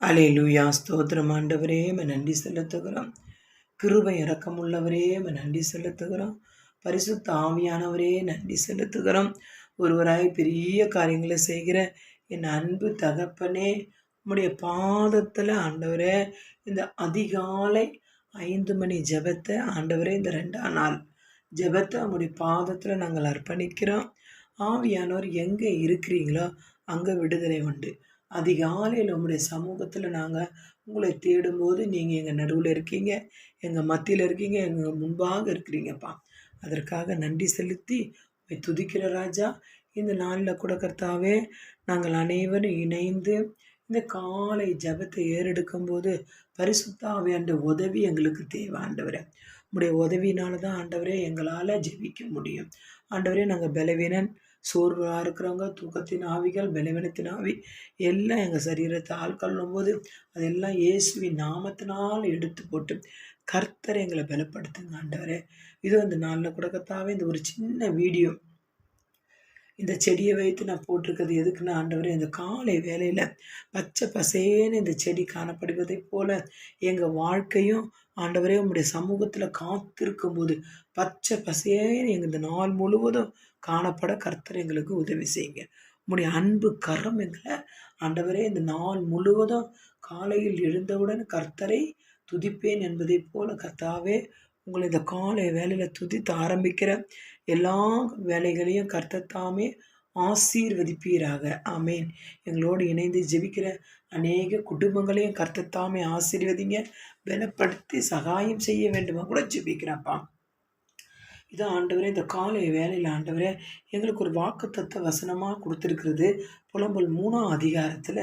அல்லேலூயா ஸ்தோத்திரம் ஆண்டவரே நன்றி செலுத்துகிறோம். கிருபை இரக்கமுள்ளவரே நன்றி செலுத்துகிறோம். பரிசுத்த ஆவியானவரே நன்றி செலுத்துகிறோம். ஒருவராய் பெரிய காரியங்களை செய்கிற என் அன்பு தகப்பனே, உம்முடைய பாதத்தில் ஆண்டவரே, இந்த அதிகாலை 5 மணி ஜெபத்தை ஆண்டவரே, இந்த 2ஆம் நாள் ஜெபத்தை உம்முடைய பாதத்தில் நாங்கள் அர்ப்பணிக்கிறோம். ஆவியானவர் எங்கே இருக்கிறீங்களோ அங்கே விடுதலை உண்டு. அதிகாலையில் உங்களுடைய சமூகத்தில் நாங்கள் உங்களை தேடும்போது நீங்கள் எங்கள் நடுவில் இருக்கீங்க, எங்கள் மத்தியில் இருக்கீங்க, எங்கள் முன்பாக இருக்கிறீங்கப்பா. அதற்காக நன்றி செலுத்தி துதிக்கிற ராஜா. இந்த நாளில் கூட கர்த்தாவே, நாங்கள் அனைவரும் இணைந்து இந்த காலை ஜபத்தை ஏறெடுக்கும் போது பரிசுத்த ஆவியாண்ட உதவி எங்களுக்கு தேவை ஆண்டவரே. உங்களுடைய உதவினால தான் ஆண்டவரே எங்களால் ஜெபிக்க முடியும். ஆண்டவரே, நாங்கள் பலவீனன், சோர்வாக இருக்கிறவங்க, தூக்கத்தின் ஆவிகள், பலவீனத்தின் ஆவி எல்லாம் எங்கள் சரீரத்தை ஆள்கொள்ளும் போது அதெல்லாம் இயேசுவின் நாமத்தினால் எடுத்து போட்டு கர்த்தரை எங்களை பலப்படுத்துங்க ஆண்டவரே. இதோ இந்த நாளில் கூட கர்த்தாவே, இந்த ஒரு சின்ன வீடியோ இந்த செடியை வைத்து நான் போட்டிருக்கிறது எதுக்குன்னா ஆண்டவரே, இந்த காலை வேலையில் பச்சை பசேன்னு இந்த செடி காணப்படுவதைப் போல எங்கள் வாழ்க்கையும் ஆண்டவரே உம்முடைய சமூகத்தில் காத்திருக்கும் போது பச்சை பசேன்னு எங்கள் இந்த நாள் முழுவதும் காணப்பட கர்த்தர் எங்களுக்கு உதவி செய்யுங்க. உம்முடைய அன்பு கரம் எங்களை ஆண்டவரே இந்த நாள் முழுவதும் காலையில் எழுந்தவுடன் கர்த்தரை துதிப்பேன் என்பதைப் போல கர்த்தாவே, உங்களை இந்த காலை வேலையில் துதித்து ஆரம்பிக்கிற எல்லா வேலைகளையும் கர்த்தர் தாமே ஆசீர்வதிப்பீராக. ஆமேன். எங்களோடு இணைந்து ஜெபிக்கிற அநேக குடும்பங்களையும் கர்த்தர் தாமே ஆசீர்வதிங்க, பலப்படுத்தி சகாயம் செய்ய வேண்டுமா கூட ஜெபிக்கிறப்பா. இதான் ஆண்டவரே, இந்த காலை வேலையில் ஆண்டவரே எங்களுக்கு ஒரு வாக்குத்தத்த வசனமாக கொடுத்துருக்கிறது. புலம்பல் 3ஆம் அதிகாரத்தில்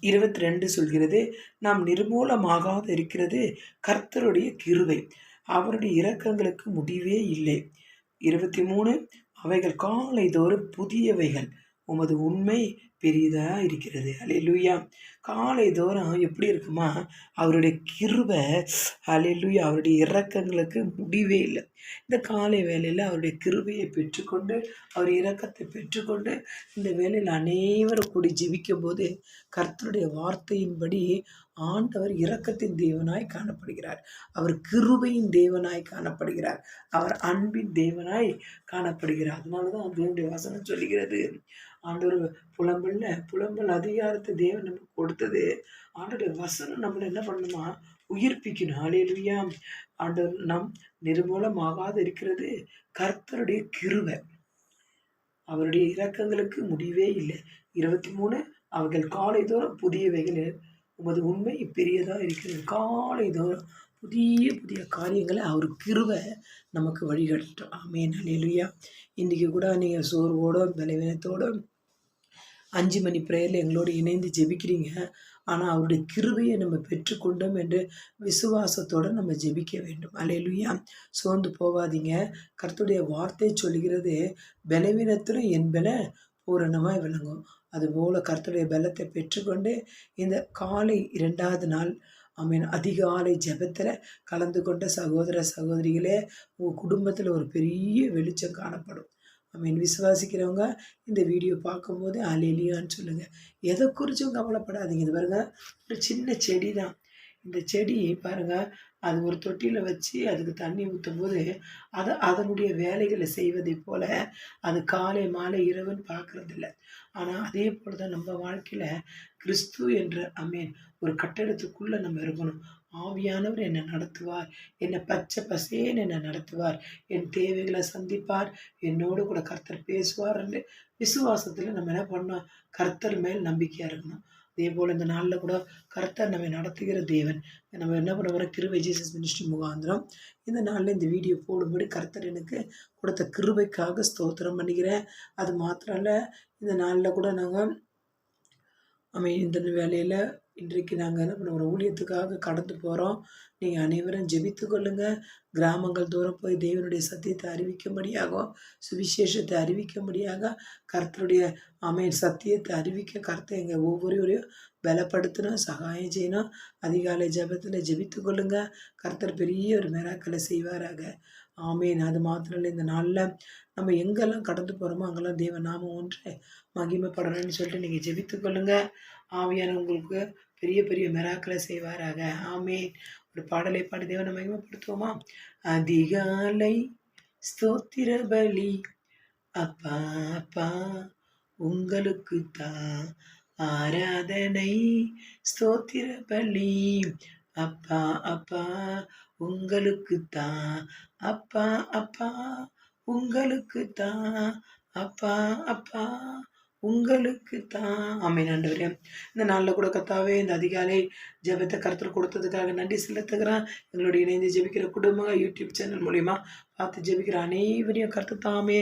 22 சொல்கிறது, நாம் நிர்மூலமாகாது இருக்கிறது கர்த்தருடைய கிருபை, அவருடைய இரக்கங்களுக்கு முடிவே இல்லை. 23, அவைகள் காலை தோறும் புதியவைகள், உமது உண்மை பெரியதாக இருக்கிறது. அல்லேலூயா. காலை தோறும் எப்படி இருக்குமா, அவருடைய கிருபை, அல்லேலூயா, அவருடைய இரக்கங்களுக்கு முடிவே இல்லை. இந்த காலை வேளையில் அவருடைய கிருபையை பெற்றுக்கொண்டு, அவர் இரக்கத்தை பெற்றுக்கொண்டு இந்த வேளையில் அனைவரும் கூடி ஜெபிக்கும் போது கர்த்தருடைய வார்த்தையின்படி ஆண்டவர் இரக்கத்தின் தேவனாய் காணப்படுகிறார். அவர் கிருபையின் தேவனாய் காணப்படுகிறார். அவர் அன்பின் தேவனாய் காணப்படுகிறார். அதனால தான் தேவனுடைய வசனம் சொல்லுகிறது, ஆண்டவர் புலம்பல் அதிகாரத்தை தேவன் நமக்கு கொடுத்தது. ஆண்டோடைய வசனம் நம்மளை என்ன பண்ணணுமா, உயிர்ப்பிக்கணும். அல்லேலூயா. ஆண்டவர் நம் நிர்மூலமாகாது இருக்கிறது கர்த்தருடைய கிருபை, அவருடைய இரக்கங்களுக்கு முடிவே இல்லை. 23, அவர்கள் காலை தோறும் புதியவைகள், உமது உண்மை பெரியதாக இருக்கிறது. காலை தோறும் புதிய புதிய காரியங்களை அவர் கிருபை நமக்கு வழிகாட்டட்டும். ஆமென். அல்லேலூயா. இன்றைக்கி கூட நீங்கள் சோர்வோட பலவீனத்தோட 5 மணி ப்ரேயரில் எங்களோடு இணைந்து ஜெபிக்கிறீங்க. ஆனால் அவருடைய கிருபையை நம்ம பெற்றுக்கொண்டோம் என்று விசுவாசத்தோடு நம்ம ஜெபிக்க வேண்டும். அல்லேலூயா. சோர்ந்து போகாதீங்க. கர்த்தருடைய வார்த்தை சொல்கிறது, பலவீனத்திலும் என் பல பூரணமாய் விளங்கும். அதுபோல் கர்த்தருடைய பலத்தை பெற்றுக்கொண்டு இந்த காலை 2ஆவது நாள் அதிகாலை ஜெபத்தில் கலந்து கொண்ட சகோதர சகோதரிகளே, உங்கள் குடும்பத்தில் ஒரு பெரிய வெளிச்சம் காணப்படும். விசுவாசிக்கிறவங்க இந்த வீடியோ பார்க்கும்போது அல்லேலூயான்னு சொல்லுங்கள். எதை குறித்தும் கவலைப்படாதீங்க. இது பாருங்கள், ஒரு சின்ன செடி தான். இந்த செடி பாருங்கள், அது ஒரு தொட்டியில் வச்சு அதுக்கு தண்ணி ஊற்றும் போது அதனுடைய வேலைகளை செய்வதை போல் அது காலை மாலை இரவுன்னு பார்க்குறதில்ல. ஆனால் அதே போல் தான் நம்ம வாழ்க்கையில் கிறிஸ்து என்ற ஒரு கட்டடத்துக்குள்ளே நம்ம இருக்கணும். ஆவியானவர் என்னை நடத்துவார், என்னை பச்சை பசேன்னு என்னை நடத்துவார், என் தேவைகளை சந்திப்பார், என்னோடு கூட கர்த்தர் பேசுவார் என்று விசுவாசத்தில் நம்ம என்ன பண்ணோம், கர்த்தர் மேல் நம்பிக்கையாக இருக்கணும். அதே போல் இந்த நாளில் கூட கர்த்தர் நம்மை நடத்துகிற தேவன். நம்ம என்ன பண்ண வர கிருபை ஜீசஸ் மினிஸ்ட்ரி முகாந்திரம் இந்த நாளில் இந்த வீடியோ போடும்படி கர்த்தர் எனக்கு கொடுத்த கிருபைக்காக ஸ்தோத்திரம் பண்ணிக்கிறேன். அது மாத்திரம் இல்லை, இந்த நாளில் கூட நாங்கள் இந்த வேலையில் இன்றைக்கு நாங்கள் என்ன பண்ண ஒரு ஊழியத்துக்காக கடந்து போகிறோம். நீங்கள் அனைவரும் ஜெபித்து கொள்ளுங்கள். கிராமங்கள் தூரம் போய் தேவனுடைய சத்தியத்தை அறிவிக்கும்படியாகவும் சுவிசேஷத்தை அறிவிக்கும்படியாக கர்த்தருடைய சத்தியத்தை அறிவிக்க கர்த்தர் எங்கள் ஒவ்வொருவரையும் பலப்படுத்தணும், சகாயம் செய்யணும். அதிகாலை ஜெபத்தில் ஜெபித்து கொள்ளுங்கள். கர்த்தர் பெரிய ஒரு மிராக்களை செய்வாராக. ஆமேன். அது மாத்திரம் இல்லை, இந்த நாளில் நம்ம எங்கெல்லாம் கடந்து போகிறோமோ அங்கெல்லாம் தேவ நாமம் ஒன்று மகிமைப்படணும்னு சொல்லிட்டு நீங்கள் ஜெபித்து கொள்ளுங்க. ஆவியான உங்களுக்கு பெரிய பெரிய மிராக்களை செய்வாராக. ஆமேன். ஒரு பாடலை பாடி தேவனை மகிமைப்படுத்துவோமா? அதிகாலை ஸ்தோத்திர பலி அப்பா அப்பா உங்களுக்கு தான் ஆராதனை, ஸ்தோத்திர பலி அப்பா அப்பா உங்களுக்கு தான், அப்பா அப்பா உங்களுக்கு தான், அப்பா அப்பா உங்களுக்கு தான். ஆமென் ஆண்டவரே. இந்த நாளில் கூட கர்த்தாவே, இந்த அதிகாலை ஜெபத்தை கர்த்தர் கொடுத்ததுக்காக நன்றி செலுத்துகிறேன். எங்களோட இணைந்து ஜெபிக்கிற குடும்பங்க யூடியூப் சேனல் மூலியமா பார்த்து ஜெபிக்கிற அனைவரையும் கர்த்தர் தாமே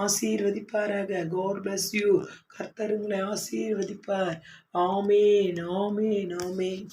ஆசீர்வதிப்பாராக. God bless you. கர்த்தர் உங்களை ஆசீர்வதிப்பார். ஆமேன் ஆமேன் ஆமேன்.